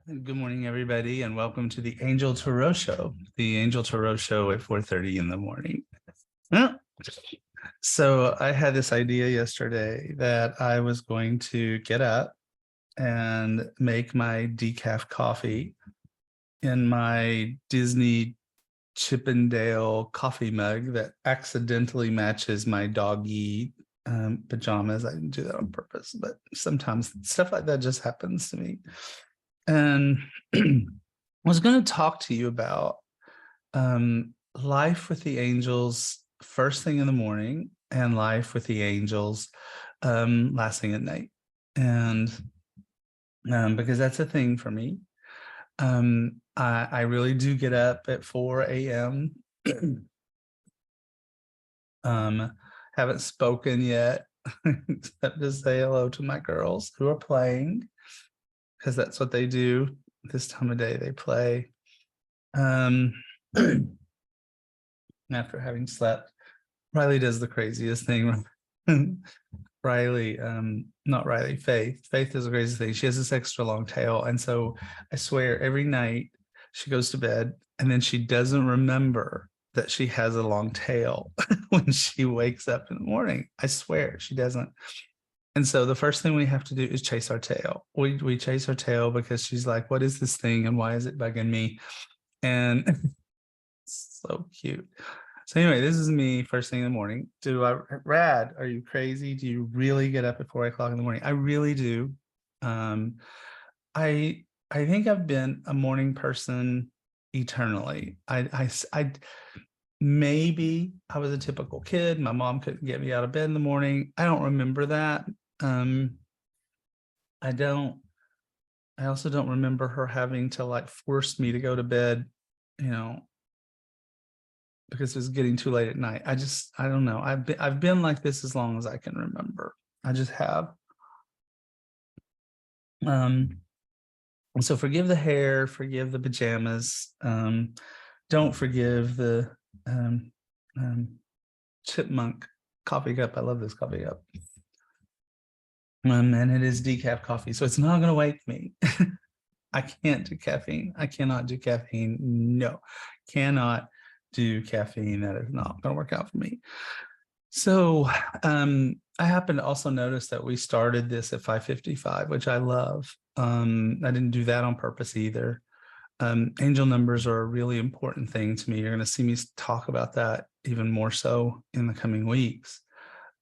Good morning, everybody, and welcome to the Angel Tarot Show. The Angel Tarot Show at 4:30 in the morning. So I had this idea yesterday that I was going to get up and make my decaf coffee in my Disney Chippendale coffee mug that accidentally matches my doggy pajamas. I didn't do that on purpose, but sometimes stuff like that just happens to me. And I was going to talk to you about life with the angels first thing in the morning and life with the angels last thing at night. And because that's a thing for me. I really do get up at 4 a.m. Haven't spoken yet, except to say hello to my girls who are playing, because that's what they do this time of day. They play. After having slept, Riley does the craziest thing. Riley, not Riley, Faith. Faith does the craziest thing. She has this extra long tail. And so I swear every night she goes to bed and then she doesn't remember that she has a long tail when she wakes up in the morning. I swear she doesn't. And so the first thing we have to do is chase our tail. We chase our tail because she's like, what is this thing and why is it bugging me? And so cute. So anyway, this is me first thing in the morning. Rad, are you crazy? Do you really get up at 4 o'clock in the morning? I really do. I think I've been a morning person eternally. I maybe I was a typical kid. My mom couldn't get me out of bed in the morning. I don't remember that. I also don't remember her having to like force me to go to bed, because it was getting too late at night. I don't know. I've been like this as long as I can remember. I just have. So forgive the hair, forgive the pajamas. Don't forgive the chipmunk coffee cup. I love this coffee cup. And it is decaf coffee, so it's not going to wake me. I can't do caffeine. I cannot do caffeine. No, cannot do caffeine. That is not going to work out for me. So I happen to also notice that we started this at 5:55, which I love. I didn't do that on purpose either. Angel numbers are a really important thing to me. You're going to see me talk about that even more so in the coming weeks.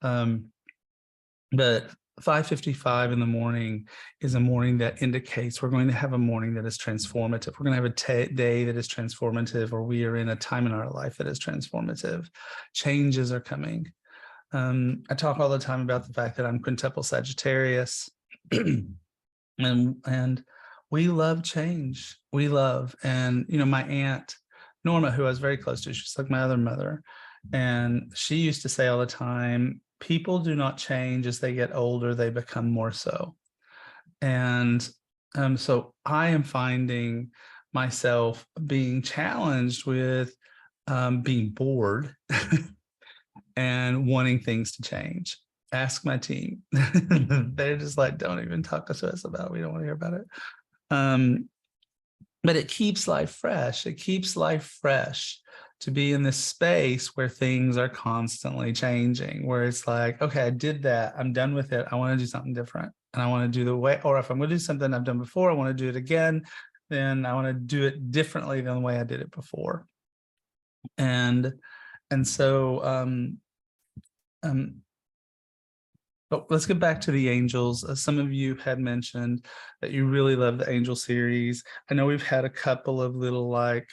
But 5:55 in the morning is a morning that indicates we're going to have a morning that is transformative. We're going to have a day that is transformative, or we are in a time in our life that is transformative. Changes are coming. I talk all the time about the fact that I'm quintuple Sagittarius, and we love change. We love, and my aunt Norma, who I was very close to, she's like my other mother, and she used to say all the time, people do not change as they get older, they become more so. And so I am finding myself being challenged with being bored and wanting things to change. Ask my team. They're just like, don't even talk to us about it. We don't want to hear about it. But it keeps life fresh. It keeps life fresh to be in this space where things are constantly changing, where it's like, okay, I did that. I'm done with it. I want to do something different. And I want to do the way, or if I'm going to do something I've done before, I want to do it again. Then I want to do it differently than the way I did it before. And so, but let's get back to the angels. Some of you had mentioned that you really love the angel series. I know we've had a couple of little like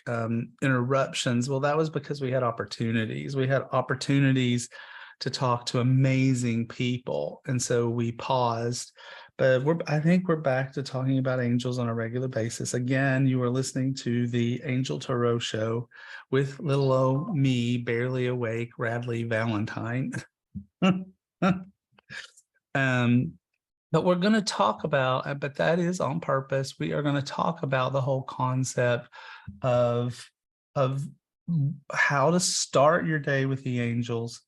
interruptions. Well, that was because we had opportunities. We had opportunities to talk to amazing people. And so we paused. But I think we're back to talking about angels on a regular basis. Again, you are listening to the Angel Tarot Show with little old me, barely awake, Radley Valentine. But we're going to talk about, but that is on purpose. We are going to talk about the whole concept of how to start your day with the angels,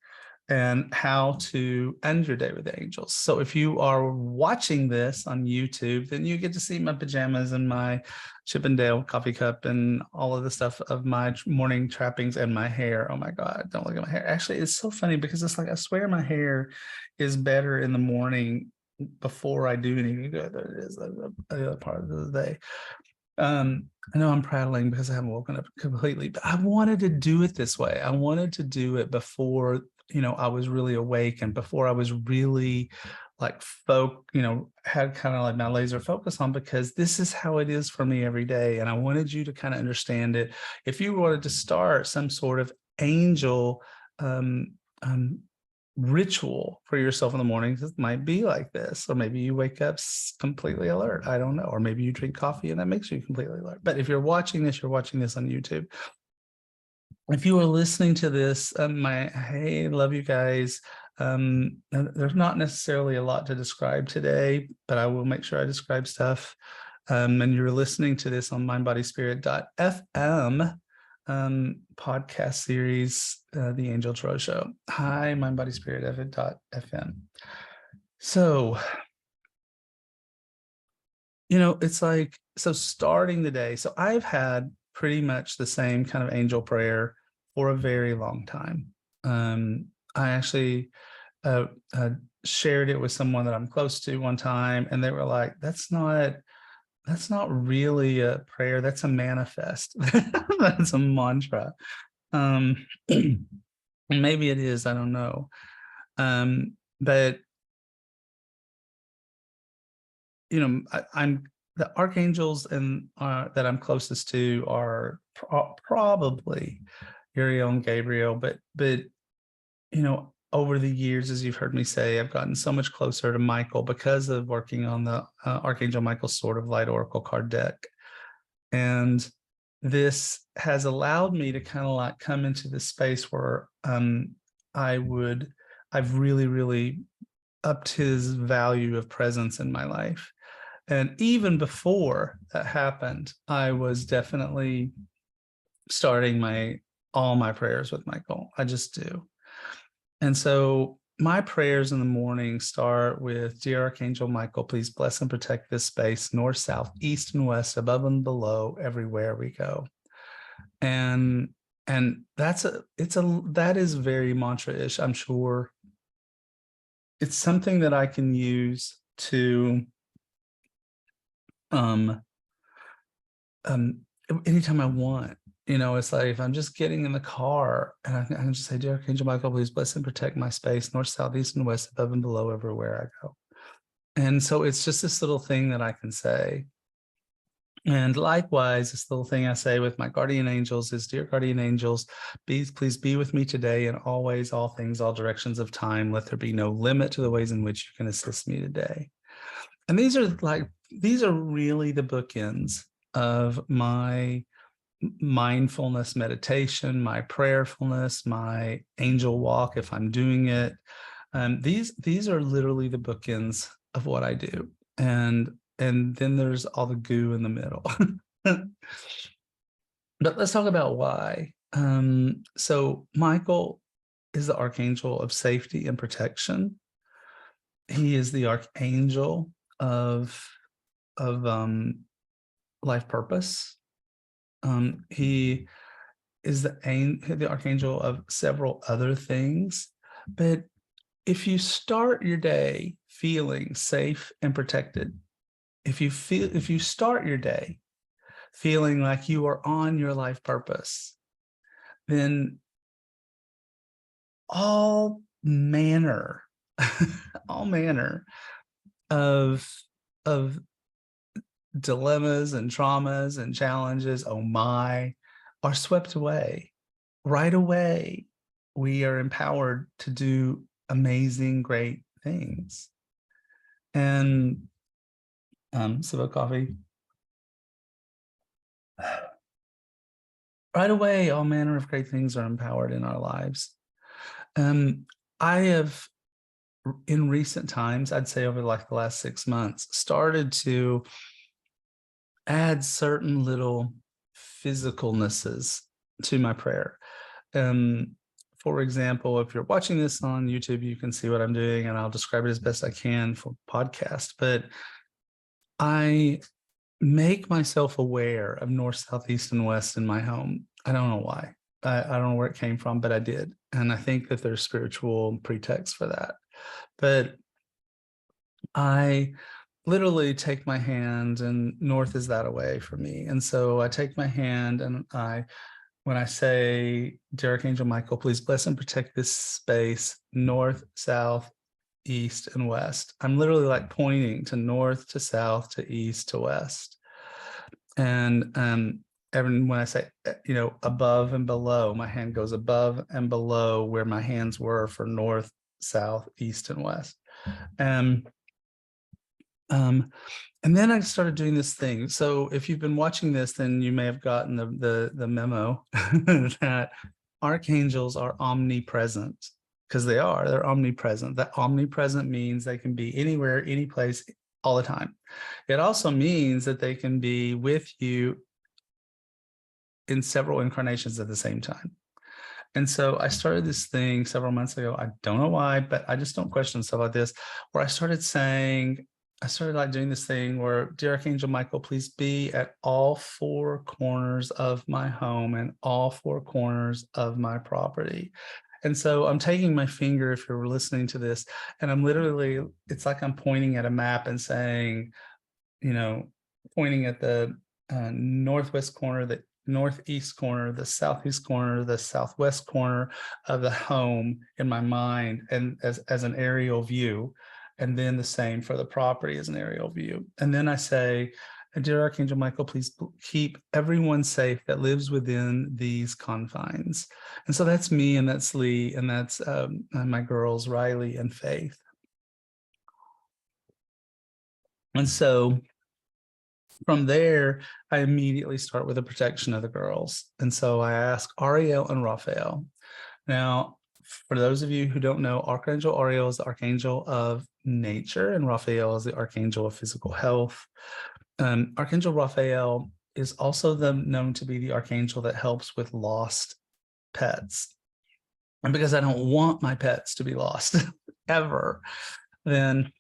and how to end your day with the angels. So if you are watching this on YouTube, then you get to see my pajamas and my Chippendale coffee cup and all of the stuff of my morning trappings and my hair. Oh my God, don't look at my hair. Actually, it's so funny because it's like, I swear my hair is better in the morning before I do anything. There it is, the other part of the day. I know I'm prattling because I haven't woken up completely, but I wanted to do it this way. I wanted to do it before, I was really awake and before I was really like had kind of like my laser focus on, because this is how it is for me every day. And I wanted you to kind of understand it. If you wanted to start some sort of angel um, um, ritual for yourself in the mornings, it might be like this, or maybe you wake up completely alert. I don't know. Or maybe you drink coffee and that makes you completely alert. But if you're watching this on YouTube. If you are listening to this, hey, love you guys. There's not necessarily a lot to describe today, but I will make sure I describe stuff. And you're listening to this on mindbodyspirit.fm podcast series, The Angel Tarot Show. Hi, mindbodyspirit.fm. So, it's like, so starting the day. So I've had pretty much the same kind of angel prayer for a very long time. I actually shared it with someone that I'm close to one time, and they were like, that's not really a prayer. That's a manifest. That's a mantra. Maybe it is, I don't know. But I'm the archangels and that I'm closest to are probably Uriel and Gabriel, but over the years, as you've heard me say, I've gotten so much closer to Michael because of working on the Archangel Michael Sword of Light Oracle card deck. And this has allowed me to kind of like come into this space where I've really, really upped his value of presence in my life. And even before that happened, I was definitely starting all my prayers with Michael. I just do. And so my prayers in the morning start with, Dear Archangel Michael, please bless and protect this space, north, south, east, and west, above and below, everywhere we go. And that is very mantra-ish, I'm sure. It's something that I can use to anytime I want. It's like if I'm just getting in the car and I can just say, Dear Archangel Michael, please bless and protect my space, north, south, east, and west, above and below, everywhere I go. And so it's just this little thing that I can say. And likewise, this little thing I say with my guardian angels is, Dear guardian angels, please be with me today and always, all things, all directions of time. Let there be no limit to the ways in which you can assist me today. And these are really the bookends of my mindfulness meditation, my prayerfulness, my angel walk, if I'm doing it. These are literally the bookends of what I do. And then there's all the goo in the middle. But let's talk about why. So Michael is the archangel of safety and protection. He is the archangel of life purpose. He is the archangel of several other things. But if you start your day feeling safe and protected, if you start your day feeling like you are on your life purpose, then all manner of dilemmas and traumas and challenges, oh my, are swept away. Right away, we are empowered to do amazing, great things. And sip of coffee. Right away, all manner of great things are empowered in our lives. I have, in recent times, I'd say over like the last 6 months, started to add certain little physicalnesses to my prayer. for example, if you're watching this on YouTube, you can see what I'm doing, and I'll describe it as best I can for podcast. But I make myself aware of north, south, east, and west in my home. I don't know why. I don't know where it came from, but I did. And I think that there's spiritual pretext for that. But I literally take my hand, and north is that away for me. And so I take my hand, and when I say, "Dear Archangel Michael, please bless and protect this space, north, south, east, and west." I'm literally like pointing to north, to south, to east, to west. And when I say, above and below, my hand goes above and below where my hands were for north, south, east, and west. And then I started doing this thing. So if you've been watching this, then you may have gotten the memo that archangels are omnipresent, because they're omnipresent. That omnipresent means they can be anywhere, any place, all the time. It also means that they can be with you in several incarnations at the same time. And so I started this thing several months ago. I don't know why, but I just don't question stuff like this, where I started like doing this thing where, "Dear Archangel Michael, please be at all four corners of my home and all four corners of my property." And so I'm taking my finger, if you're listening to this, and I'm literally, it's like I'm pointing at a map and saying, pointing at the northwest corner, the northeast corner, the southeast corner, the southwest corner of the home in my mind, and as an aerial view. And then the same for the property as an aerial view. And then I say, "Dear Archangel Michael, please keep everyone safe that lives within these confines." And so that's me, and that's Lee, and that's my girls, Riley and Faith. And so from there, I immediately start with the protection of the girls. And so I ask Ariel and Raphael. Now, for those of you who don't know, Archangel Ariel is the archangel of nature, and Raphael is the archangel of physical health. Archangel Raphael is also known to be the archangel that helps with lost pets. And because I don't want my pets to be lost ever, then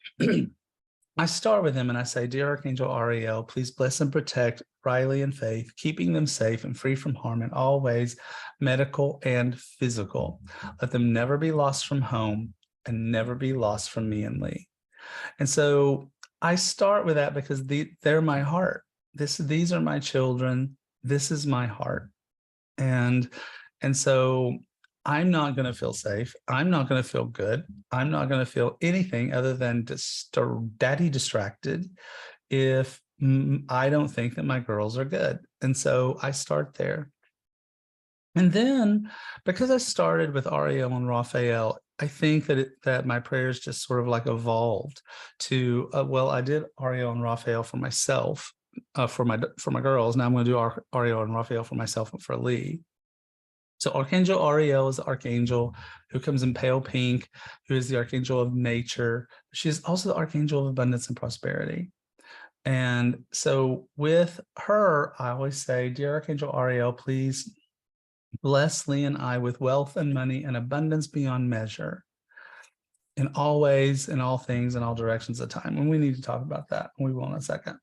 I start with him and I say, "Dear Archangel Ariel, please bless and protect Riley and Faith, keeping them safe and free from harm in all ways, medical and physical. Let them never be lost from home and never be lost from me and Lee." And so I start with that because they're my heart. These are my children. This is my heart. And so I'm not going to feel safe. I'm not going to feel good. I'm not going to feel anything other than daddy distracted if I don't think that my girls are good. And so I start there. And then, because I started with Ariel and Raphael, I think that my prayers just sort of like evolved to, I did Ariel and Raphael for myself, for my girls. Now I'm going to do Ariel and Raphael for myself and for Lee. So Archangel Ariel is the archangel who comes in pale pink, who is the archangel of nature. She is also the archangel of abundance and prosperity. And so with her, I always say, "Dear Archangel Ariel, please bless Lee and I with wealth and money and abundance beyond measure, in all ways, in all things, in all directions at time." And we need to talk about that. We will in a second.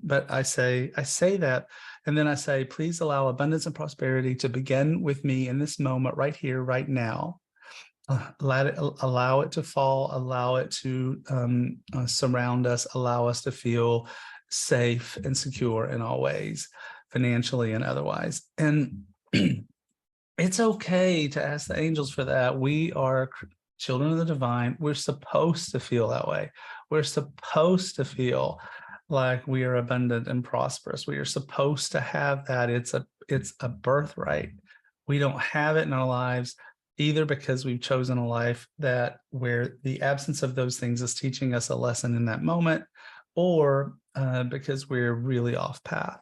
But I say that, and then I say, "Please allow abundance and prosperity to begin with me in this moment, right here, right now. Allow it to fall, allow it to surround us, allow us to feel safe and secure in all ways, financially and otherwise." And it's okay to ask the angels for that. We are children of the divine. We're supposed to feel that way. We're supposed to feel like we are abundant and prosperous. We are supposed to have that. It's a birthright. We don't have it in our lives either because we've chosen a life where the absence of those things is teaching us a lesson in that moment, or because we're really off path.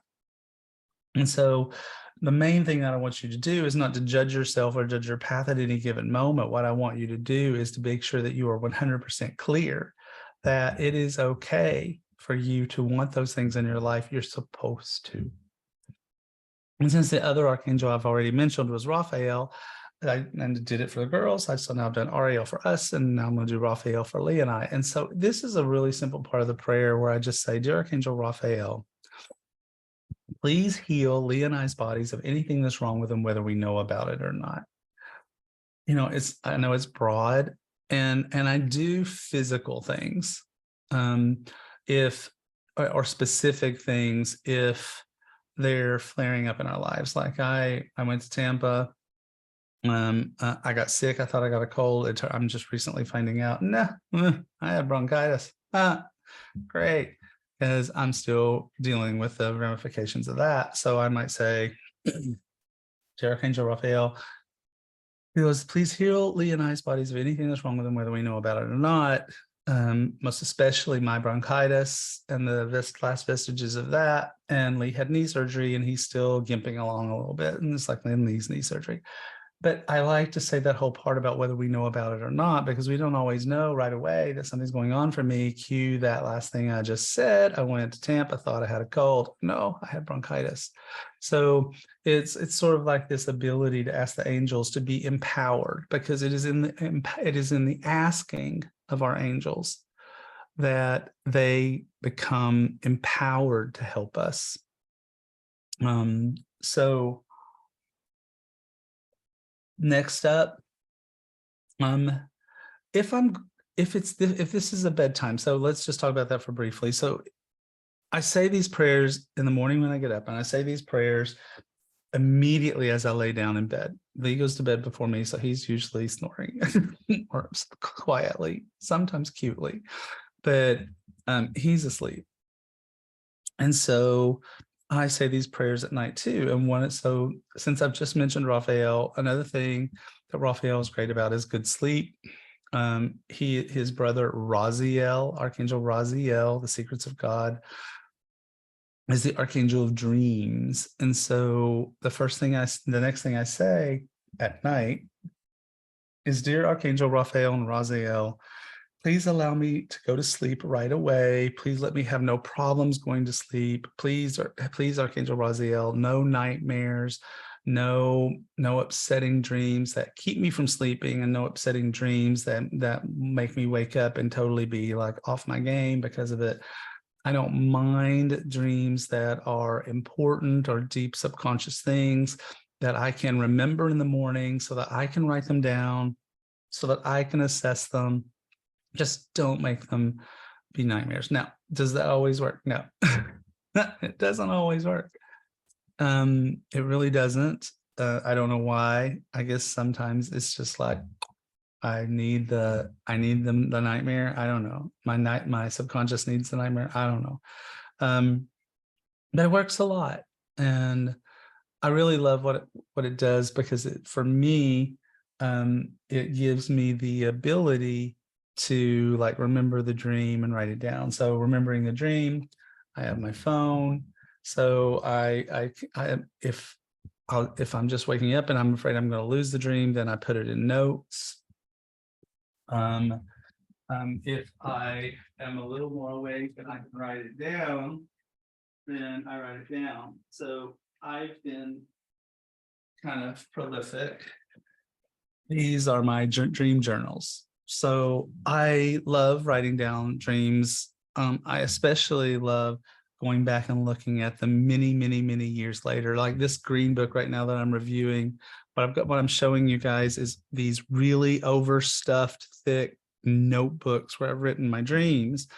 And so the main thing that I want you to do is not to judge yourself or judge your path at any given moment. What I want you to do is to make sure that you are 100% clear that it is okay for you to want those things in your life. You're supposed to. And since the other archangel I've already mentioned was Raphael, and did it for the girls. So now I've done Ariel for us, and now I'm going to do Raphael for Lee and I. And so this is a really simple part of the prayer where I just say, Dear Archangel Raphael, please heal Lee and I's bodies of anything that's wrong with them, whether we know about it or not. You know, I know it's broad, and I do physical things, if or specific things if they're flaring up in our lives. Like I went to Tampa. I got sick. I thought I got a cold. I'm just recently finding out, nah, I had bronchitis. Great, because I'm still dealing with the ramifications of that. So I might say, Dear Archangel Raphael, please heal Lee and I's bodies of anything that's wrong with them, whether we know about it or not. Most especially my bronchitis and the last vestiges of that. And Lee had knee surgery, and he's still gimping along a little bit, and it's like Lee's knee surgery. But I like to say that whole part about whether we know about it or not, because we don't always know right away that something's going on for me. Cue that last thing I just said. I went to Tampa, thought I had a cold. No, I had bronchitis. So it's sort of like this ability to ask the angels to be empowered, because it is in the asking of our angels that they become empowered to help us. So next up, if this is a bedtime, so let's just talk about that for briefly. So I say these prayers in the morning when I get up, and I say these prayers immediately as I lay down in bed. Lee goes to bed before me, so he's usually snoring or quietly, sometimes cutely, but he's asleep. And so I say these prayers at night too. And so since I've just mentioned Raphael, another thing that Raphael is great about is good sleep. His brother Raziel, Archangel Raziel, the secrets of God, is the Archangel of dreams. And so the next thing I say at night is, Dear Archangel Raphael and Raziel, please allow me to go to sleep right away. Please let me have no problems going to sleep. Please, Archangel Raziel, no nightmares, no upsetting dreams that keep me from sleeping, and no upsetting dreams that make me wake up and totally be like off my game because of it. I don't mind dreams that are important or deep subconscious things that I can remember in the morning, so that I can write them down, so that I can assess them. Just don't make them be nightmares. Now, does that always work? No, it doesn't always work. It really doesn't. I don't know why. I guess sometimes it's just like, I need the nightmare. I don't know. My subconscious needs the nightmare. I don't know. But it works a lot, and I really love what it does, because for me, it gives me the ability to like remember the dream and write it down. So remembering the dream, I have my phone. So if I'm just waking up and I'm afraid I'm going to lose the dream, then I put it in notes. If I am a little more awake and I can write it down, then I write it down. So I've been kind of prolific. These are my dream journals. So I love writing down dreams. I especially love going back and looking at them many, many, many years later. Like this green book right now that I'm reviewing, what I'm showing you guys is these really overstuffed, thick notebooks where I've written my dreams.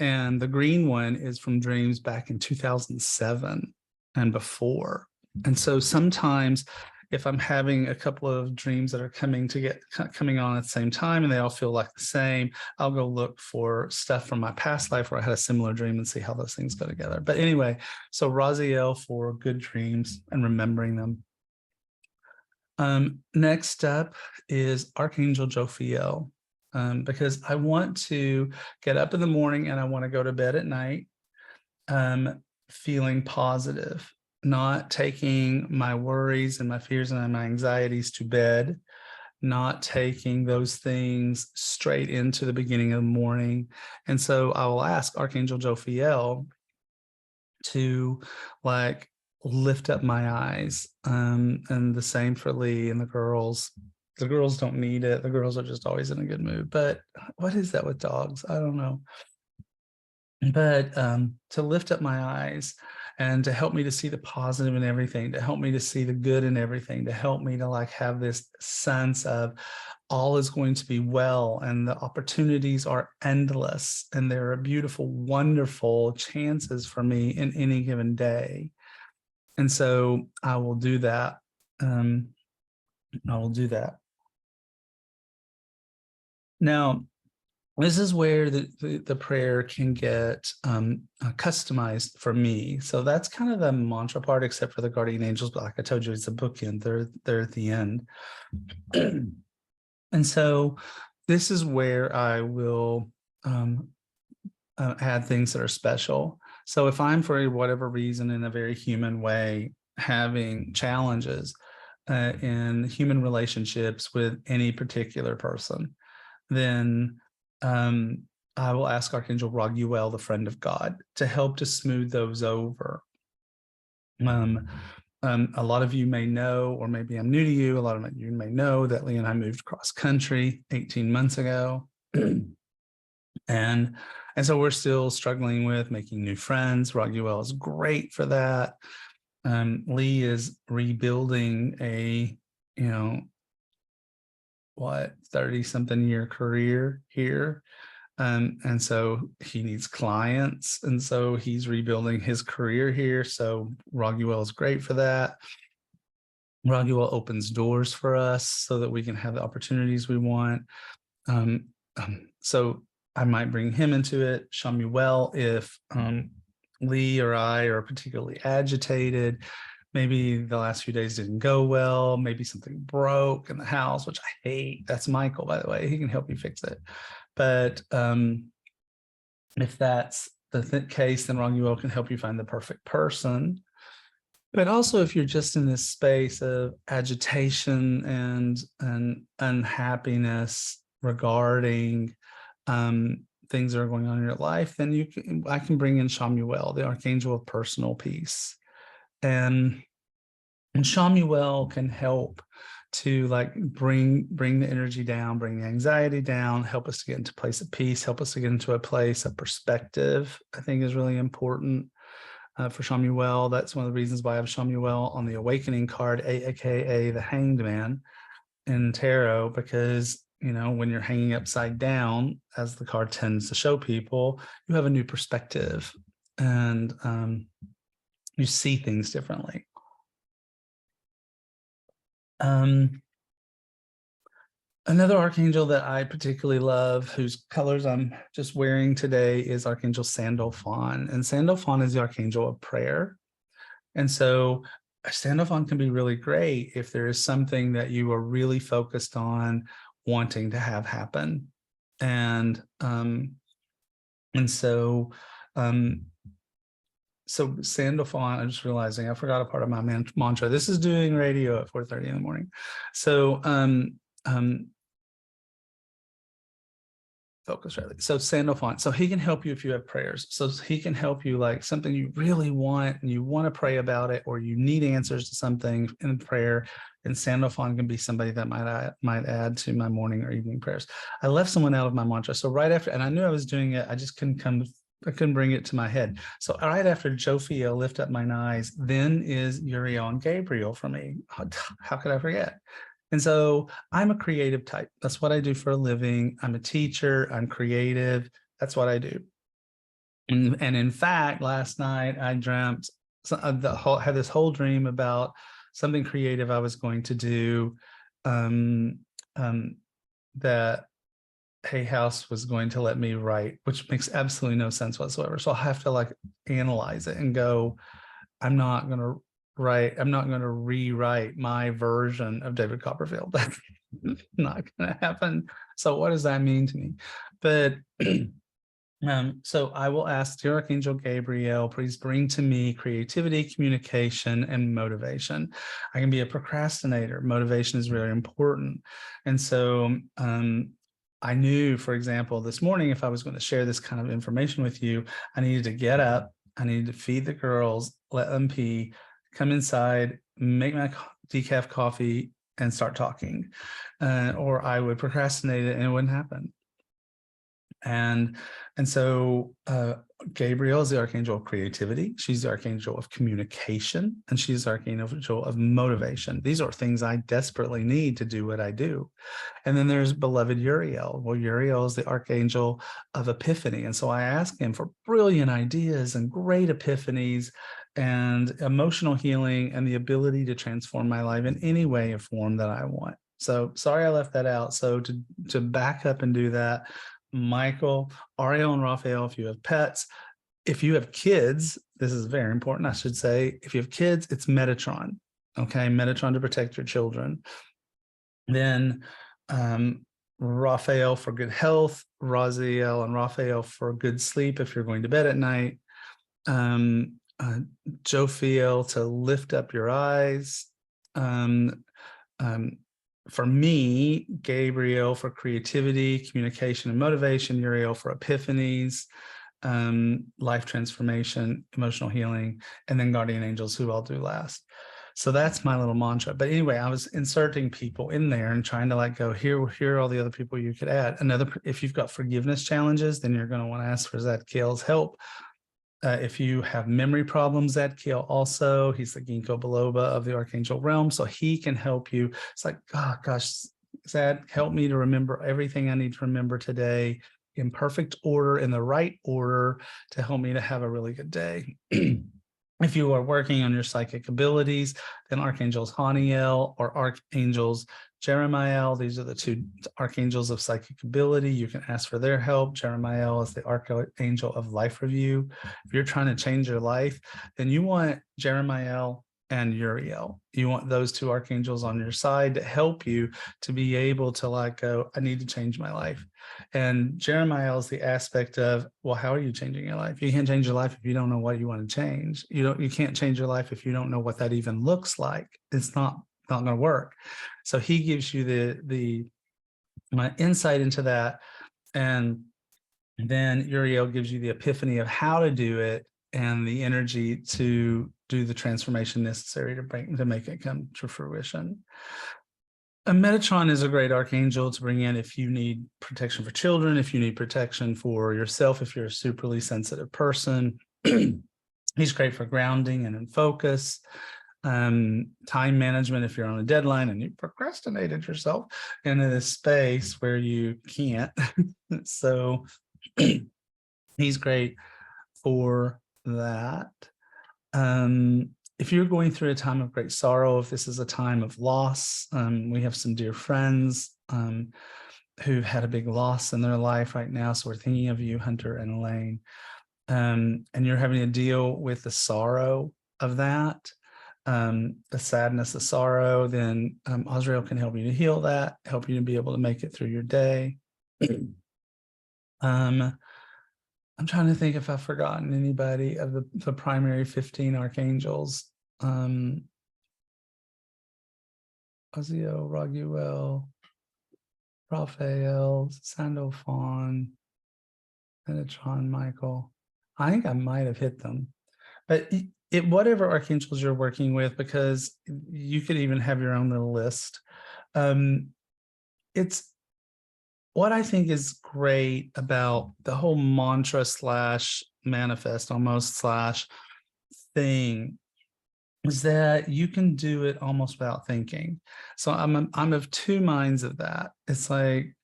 And the green one is from dreams back in 2007 and before. And so sometimes if I'm having a couple of dreams that are coming on at the same time and they all feel like the same, I'll go look for stuff from my past life where I had a similar dream and see how those things go together. But anyway, so Raziel for good dreams and remembering them. Next up is Archangel Jophiel, because I want to get up in the morning and I want to go to bed at night feeling positive, not taking my worries and my fears and my anxieties to bed, not taking those things straight into the beginning of the morning. And so I will ask Archangel Jophiel to like lift up my eyes. And the same for Lee and the girls. The girls don't need it. The girls are just always in a good mood. But what is that with dogs? I don't know. But to lift up my eyes and to help me to see the positive in everything, to help me to see the good in everything, to help me to like have this sense of all is going to be well and the opportunities are endless and there are beautiful, wonderful chances for me in any given day. And so I will do that. I will do that. Now, this is where the prayer can get customized for me. So that's kind of the mantra part, except for the guardian angels. But like I told you, it's a bookend. They're at the end. And so this is where I will add things that are special. So if I'm, for whatever reason, in a very human way, having challenges in human relationships with any particular person, then I will ask Archangel Raguel, the friend of God, to help to smooth those over. A lot of you may know, or maybe I'm new to you, a lot of you may know that Lee and I moved cross country 18 months ago. And so we're still struggling with making new friends. Raguel is great for that. Lee is rebuilding a, 30-something year career here. And so he needs clients. And so he's rebuilding his career here. So Raguel is great for that. Raguel opens doors for us so that we can have the opportunities we want. So I might bring him into it. Shamuel, if Lee or I are particularly agitated, maybe the last few days didn't go well, maybe something broke in the house, which I hate. That's Michael, by the way. He can help you fix it. But if that's the case, then Raguel can help you find the perfect person. But also, if you're just in this space of agitation and unhappiness regarding things that are going on in your life, then I can bring in Shamuel, the Archangel of personal peace. And Shamuel can help to like bring the energy down, bring the anxiety down, help us to get into a place of peace, help us to get into a place of perspective, I think is really important for Shamuel. That's one of the reasons why I have Shamuel on the Awakening card, aka the Hanged Man in tarot, because when you're hanging upside down, as the card tends to show people, you have a new perspective and you see things differently. Another archangel that I particularly love, whose colors I'm just wearing today, is Archangel Sandalphon. And Sandalphon is the archangel of prayer. And so Sandalphon can be really great if there is something that you are really focused on wanting to have happen. And so Sandalphon, I'm just realizing I forgot a part of my mantra. This is doing radio at 4:30 in the morning. So focus rightly. So Sandalphon, so he can help you if you have prayers. So he can help you like something you really want and you want to pray about it, or you need answers to something in prayer. And Sandalphon can be somebody that might add to my morning or evening prayers. I left someone out of my mantra. So right after, and I knew I was doing it, I just I couldn't bring it to my head. So right after Jophiel, lift up mine eyes, then is Uriel and Gabriel for me. How could I forget? And so I'm a creative type. That's what I do for a living. I'm a teacher. I'm creative. That's what I do. And in fact, last night I dreamt, had this whole dream about something creative I was going to do that Hay House was going to let me write, which makes absolutely no sense whatsoever. So I'll have to like analyze it and go, I'm not going to rewrite my version of David Copperfield. That's not going to happen. So what does that mean to me? But so I will ask dear Archangel Gabriel, please bring to me creativity, communication, and motivation. I can be a procrastinator. Motivation is really important. And so I knew, for example, this morning, if I was going to share this kind of information with you, I needed to get up, I needed to feed the girls, let them pee, come inside, make my decaf coffee, and start talking. Or I would procrastinate it and it wouldn't happen. And so Gabriel is the archangel of creativity. She's the archangel of communication, and she's the archangel of motivation. These are things I desperately need to do what I do. And then there's beloved Uriel. Well, Uriel is the archangel of epiphany. And so I ask him for brilliant ideas and great epiphanies and emotional healing and the ability to transform my life in any way or form that I want. So sorry I left that out. So to back up and do that, Michael, Ariel, and Raphael, if you have pets. If you have kids, this is very important, I should say. If you have kids, it's Metatron. Okay, Metatron to protect your children. Then Raphael for good health, Raziel and Raphael for good sleep if you're going to bed at night. Jophiel to lift up your eyes. For me, Gabriel for creativity, communication, and motivation, Uriel for epiphanies, life transformation, emotional healing, and then guardian angels, who I'll do last. So that's my little mantra. But anyway, I was inserting people in there and trying to like go, here are all the other people you could add. If you've got forgiveness challenges, then you're going to want to ask for Zadkiel's help. If you have memory problems, Zadkiel also, he's the ginkgo biloba of the archangel realm, so he can help you. It's like, oh gosh, Zad, help me to remember everything I need to remember today in perfect order, in the right order, to help me to have a really good day. If you are working on your psychic abilities, then archangels Haniel or archangels Jeremiah, these are the two archangels of psychic ability. You can ask for their help. Jeremiah is the archangel of life review. If you're trying to change your life, then you want Jeremiah and Uriel. You want those two archangels on your side to help you to be able to like go, I need to change my life. And Jeremiah is the aspect of, well, how are you changing your life? You can't change your life if you don't know what you want to change. You can't change your life if you don't know what that even looks like. It's not going to work. So he gives you the insight into that. And then Uriel gives you the epiphany of how to do it and the energy to do the transformation necessary to make it come to fruition. And Metatron is a great archangel to bring in if you need protection for children, if you need protection for yourself, if you're a superly sensitive person. He's great for grounding and in focus. Time management if you're on a deadline and you procrastinated yourself into this space where you can't. So he's great for that. If you're going through a time of great sorrow, if this is a time of loss, we have some dear friends who've had a big loss in their life right now. So we're thinking of you, Hunter and Elaine, and you're having to deal with the sorrow of that, the sadness, the sorrow, then Azrael can help you to heal that, help you to be able to make it through your day. I'm trying to think if I've forgotten anybody of the primary 15 archangels. Aziel, Raguel, Raphael, Sandalphon, Metatron, Michael. I think I might have hit them. But whatever archangels you're working with, because you could even have your own little list. It's what I think is great about the whole mantra / manifest almost / thing is that you can do it almost without thinking. So I'm of two minds of that. It's like,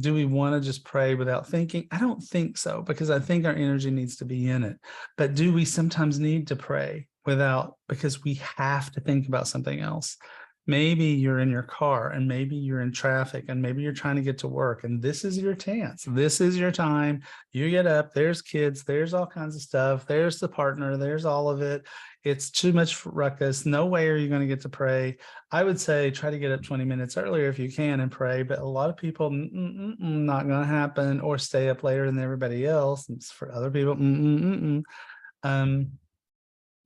do we want to just pray without thinking? I don't think so, because I think our energy needs to be in it. But do we sometimes need to pray without, because we have to think about something else? Maybe you're in your car and maybe you're in traffic and maybe you're trying to get to work and this is your chance. This is your time. You get up, there's kids, there's all kinds of stuff. There's the partner, there's all of it. It's too much ruckus. No way are you going to get to pray. I would say try to get up 20 minutes earlier if you can and pray, but a lot of people, not going to happen, or stay up later than everybody else. It's for other people,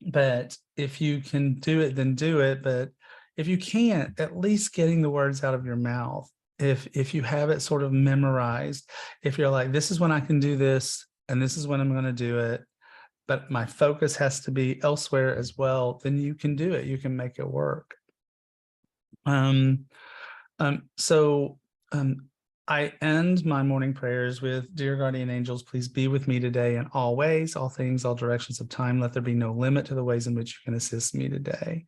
but if you can do it, then do it. But if you can't, at least getting the words out of your mouth. If you have it sort of memorized, if you're like, this is when I can do this, and this is when I'm going to do it, but my focus has to be elsewhere as well, then you can do it. You can make it work. So I end my morning prayers with, dear guardian angels, please be with me today in all ways, all things, all directions of time. Let there be no limit to the ways in which you can assist me today.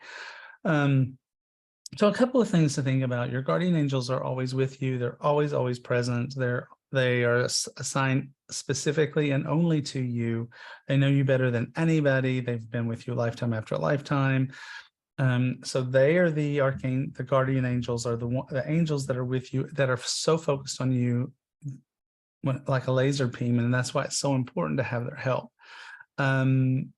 So a couple of things to think about. Your guardian angels are always with you. They're always, always present. They are assigned specifically and only to you. They know you better than anybody. They've been with you lifetime after lifetime. So they are the guardian angels are the angels that are with you, that are so focused on you like a laser beam. And that's why it's so important to have their help. And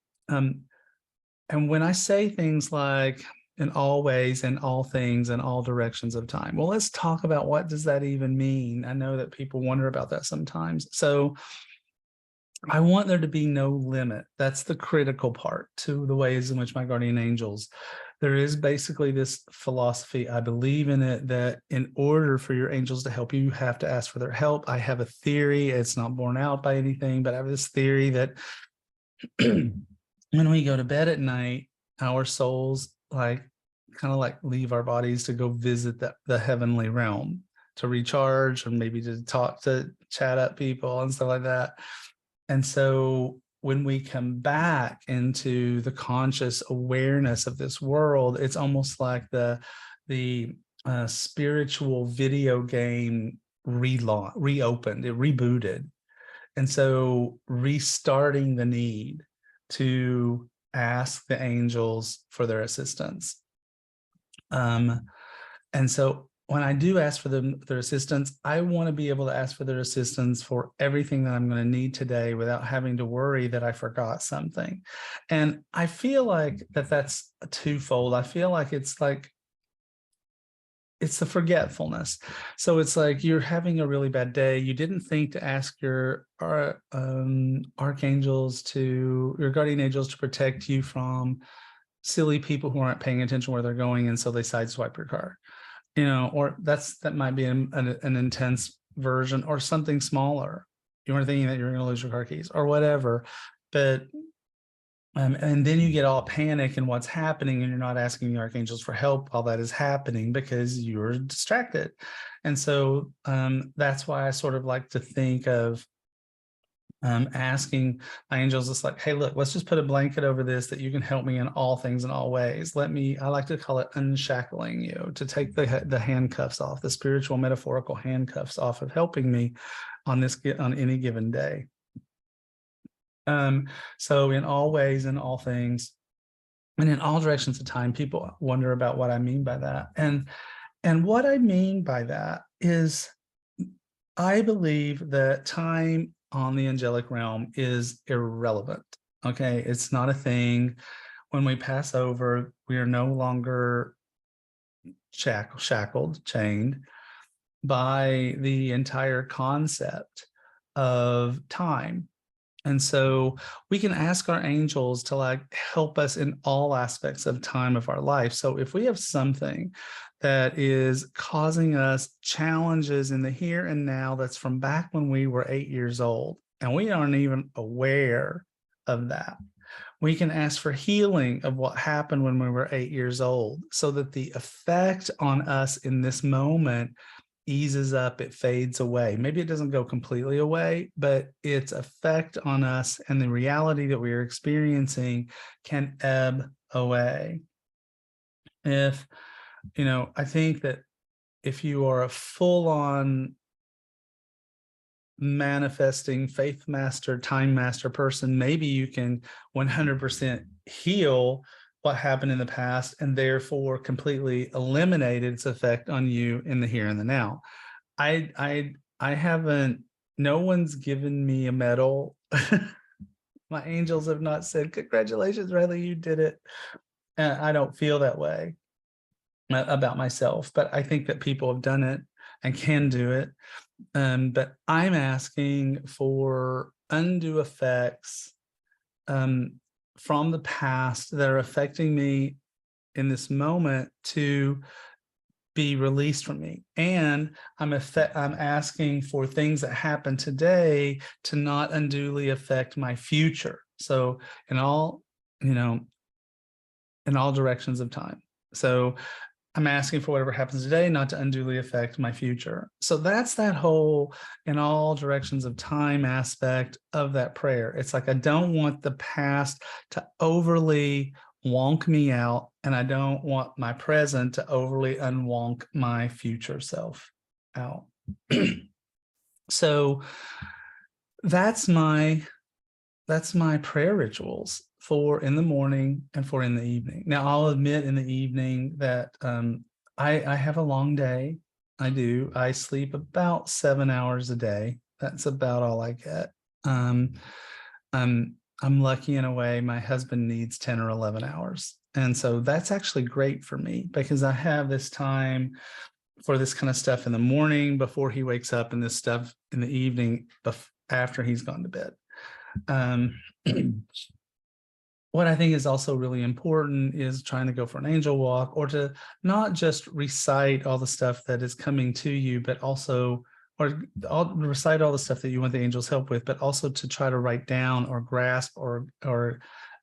when I say things like in all ways, in all things, in all directions of time, well, let's talk about what does that even mean? I know that people wonder about that sometimes. So I want there to be no limit. That's the critical part to the ways in which my guardian angels. There is basically this philosophy, I believe in it, that in order for your angels to help you, you have to ask for their help. I have a theory, it's not borne out by anything, but I have this theory that when we go to bed at night, our souls kind of leave our bodies to go visit the heavenly realm, to recharge, or maybe to chat up people and stuff like that. And so when we come back into the conscious awareness of this world, it's almost like the spiritual video game reopened, it rebooted. And so restarting the need to ask the angels for their assistance. And so when I do ask for their assistance, I want to be able to ask for their assistance for everything that I'm going to need today without having to worry that I forgot something. And I feel like that's twofold. I feel like it's the forgetfulness. So it's like you're having a really bad day. You didn't think to ask your archangels, your guardian angels, to protect you from silly people who aren't paying attention where they're going, and so they sideswipe your car. Or that might be an intense version, or something smaller. You weren't thinking that you're going to lose your car keys or whatever, but and then you get all panic in what's happening, and you're not asking the archangels for help while that is happening because you're distracted. And so that's why I sort of like to think of asking my angels, it's like, hey, look, let's just put a blanket over this, that you can help me in all things in all ways. I like to call it unshackling you, to take the handcuffs off, the spiritual metaphorical handcuffs off of helping me on any given day. So in all ways, in all things, and in all directions of time, people wonder about what I mean by that. And what I mean by that is, I believe that time on the angelic realm is irrelevant. Okay, it's not a thing. When we pass over, we are no longer shackled, chained by the entire concept of time. And so we can ask our angels to help us in all aspects of time of our life. So if we have something that is causing us challenges in the here and now, that's from back when we were 8 years old, and we aren't even aware of that, we can ask for healing of what happened when we were 8 years old, so that the effect on us in this moment eases up, it fades away. Maybe it doesn't go completely away, but its effect on us and the reality that we are experiencing can ebb away. I think that if you are a full-on manifesting faith master, time master person, maybe you can 100% heal what happened in the past and therefore completely eliminate its effect on you in the here and the now. I haven't, no one's given me a medal. My angels have not said, congratulations, Riley, you did it. And I don't feel that way about myself, but I think that people have done it and can do it. But I'm asking for undue effects from the past that are affecting me in this moment to be released from me. And I'm asking for things that happen today to not unduly affect my future. So in all, you know, in all directions of time. So I'm asking for whatever happens today, not to unduly affect my future. So that's that whole in all directions of time aspect of that prayer. It's like, I don't want the past to overly wonk me out, and I don't want my present to overly unwonk my future self out. So that's my prayer rituals for in the morning and for in the evening. Now, I'll admit in the evening that I have a long day. I do. I sleep about 7 hours a day. That's about all I get. I'm lucky in a way. My husband needs 10 or 11 hours. And so that's actually great for me, because I have this time for this kind of stuff in the morning before he wakes up, and this stuff in the evening after he's gone to bed. What I think is also really important is trying to go for an angel walk, or to not just recite all the stuff that is coming to you, but also, or recite all the stuff that you want the angels help with, but also to try to write down or grasp or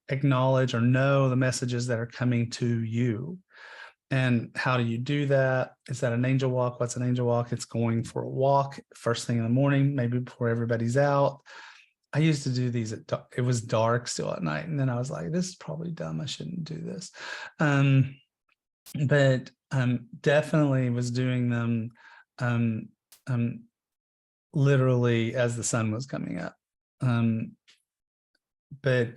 acknowledge or know the messages that are coming to you. And how do you do that? Is that an angel walk? What's an angel walk? It's going for a walk first thing in the morning, maybe before everybody's out. I used to do these it was dark still at night, and then I was like, this is probably dumb. I shouldn't do this. But definitely was doing them literally as the sun was coming up. But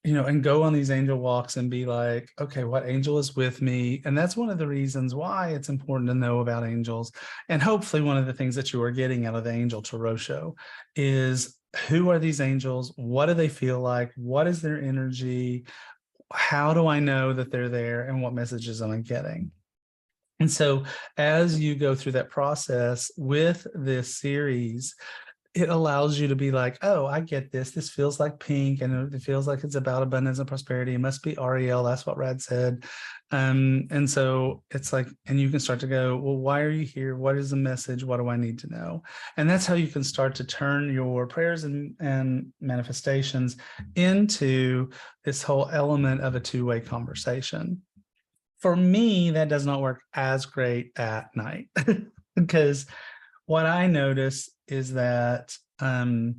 and go on these angel walks and be like, okay, what angel is with me? And that's one of the reasons why it's important to know about angels. And hopefully one of the things that you are getting out of the Angel Tarot show is, who are these angels? What do they feel like? What is their energy? How do I know that they're there? And what messages am I getting? And so as you go through that process with this series, it allows you to be like, oh, I get this. This feels like pink, and it feels like it's about abundance and prosperity. It must be Ariel. That's what Rad said. And so it's like, and you can start to go, well, why are you here? What is the message? What do I need to know? And that's how you can start to turn your prayers and manifestations into this whole element of a two-way conversation. For me, that does not work as great at night because what I notice is that, I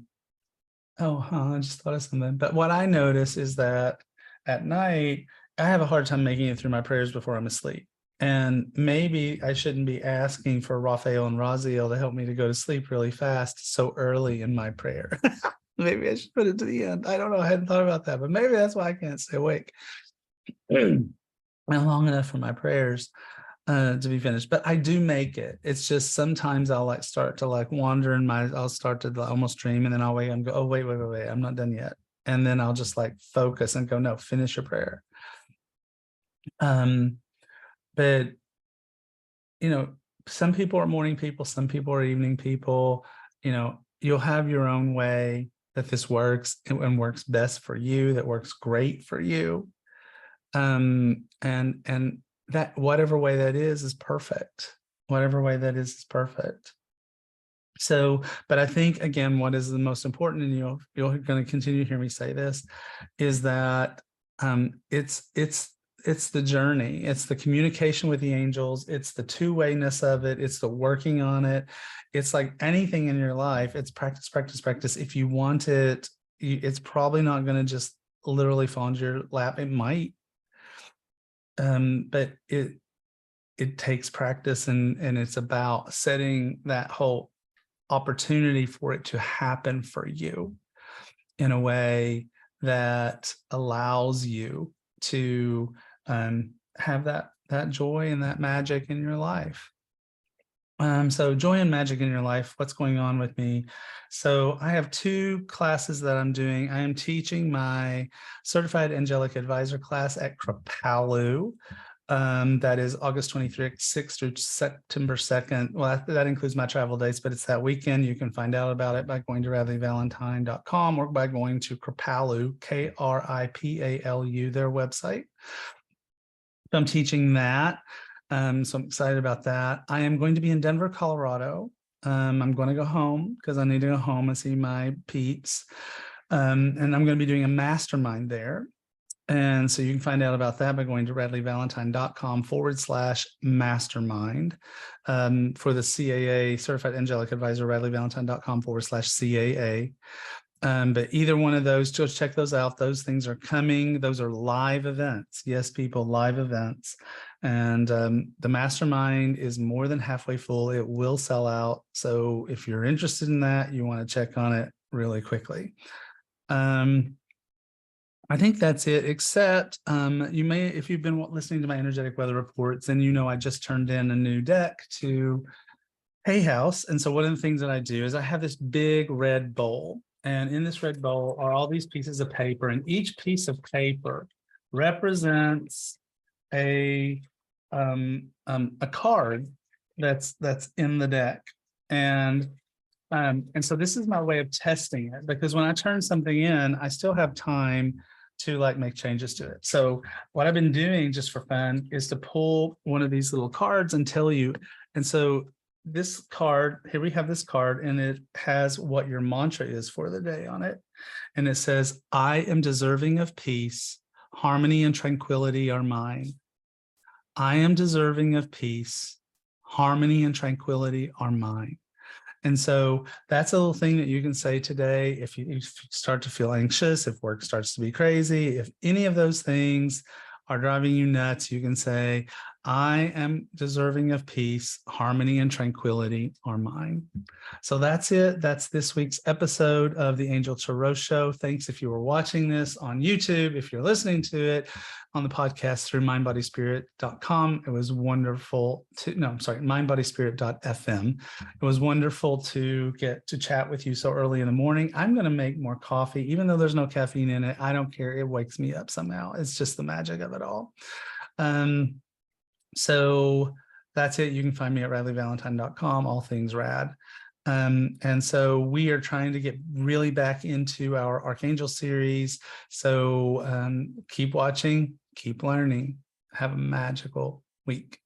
just thought of something. But what I notice is that at night, I have a hard time making it through my prayers before I'm asleep. And maybe I shouldn't be asking for Raphael and Raziel to help me to go to sleep really fast so early in my prayer. Maybe I should put it to the end. I don't know. I hadn't thought about that, but maybe that's why I can't stay awake long enough for my prayers to be finished. But I do make it. It's just sometimes I'll start to wander in I'll start to almost dream, and then I'll wake and go, oh, wait, I'm not done yet. And then I'll just focus and go, no, finish your prayer. But some people are morning people, some people are evening people. You'll have your own way that this works and works best for you, that works great for you. And that whatever way that is perfect. Whatever way that is perfect. So, but I think, again, what is the most important, and you're going to continue to hear me say this, is that it's the journey. It's the communication with the angels. It's the two-wayness of it. It's the working on it. It's like anything in your life. It's practice, practice, practice. If you want it, it's probably not going to just literally fall into your lap. It might. But it takes practice, and it's about setting that whole opportunity for it to happen for you in a way that allows you to have that joy and that magic in your life. So joy and magic in your life, what's going on with me? So I have 2 classes that I'm doing. I am teaching my Certified Angelic Advisor class at Kripalu. That is August 26th through September 2nd. Well, that includes my travel dates, but it's that weekend. You can find out about it by going to radleyvalentine.com or by going to Kripalu, Kripalu, their website. So I'm teaching that. So I'm excited about that. I am going to be in Denver, Colorado. I'm going to go home because I need to go home and see my peeps. And I'm going to be doing a mastermind there. And so you can find out about that by going to radleyvalentine.com/mastermind. For the CAA, Certified Angelic Advisor, radleyvalentine.com/CAA. But either one of those, just check those out. Those things are coming. Those are live events. Yes, people, live events. And the mastermind is more than halfway full. It will sell out. So if you're interested in that, you want to check on it really quickly. I think that's it, except you may, if you've been listening to my energetic weather reports, then you know I just turned in a new deck to Hay House. And so one of the things that I do is I have this big red bowl. And in this red bowl are all these pieces of paper. And each piece of paper represents a card that's in the deck. And so this is my way of testing it, because when I turn something in, I still have time to like make changes to it. So what I've been doing just for fun is to pull one of these little cards and tell you. And so this card, here we have this card, and it has what your mantra is for the day on it. And it says, I am deserving of peace, harmony and tranquility are mine. I am deserving of peace, harmony and tranquility are mine. And so that's a little thing that you can say today. If you start to feel anxious, if work starts to be crazy, if any of those things are driving you nuts, you can say, I am deserving of peace, harmony, and tranquility are mine. So that's it. That's this week's episode of the Angel Tarot Show. Thanks if you were watching this on YouTube, if you're listening to it on the podcast through mindbodyspirit.com. It was wonderful mindbodyspirit.fm. It was wonderful to get to chat with you so early in the morning. I'm going to make more coffee, even though there's no caffeine in it. I don't care. It wakes me up somehow. It's just the magic of it all. So that's it. You can find me at radleyvalentine.com, all things rad. And so we are trying to get really back into our Archangel series. So keep watching, keep learning. Have a magical week.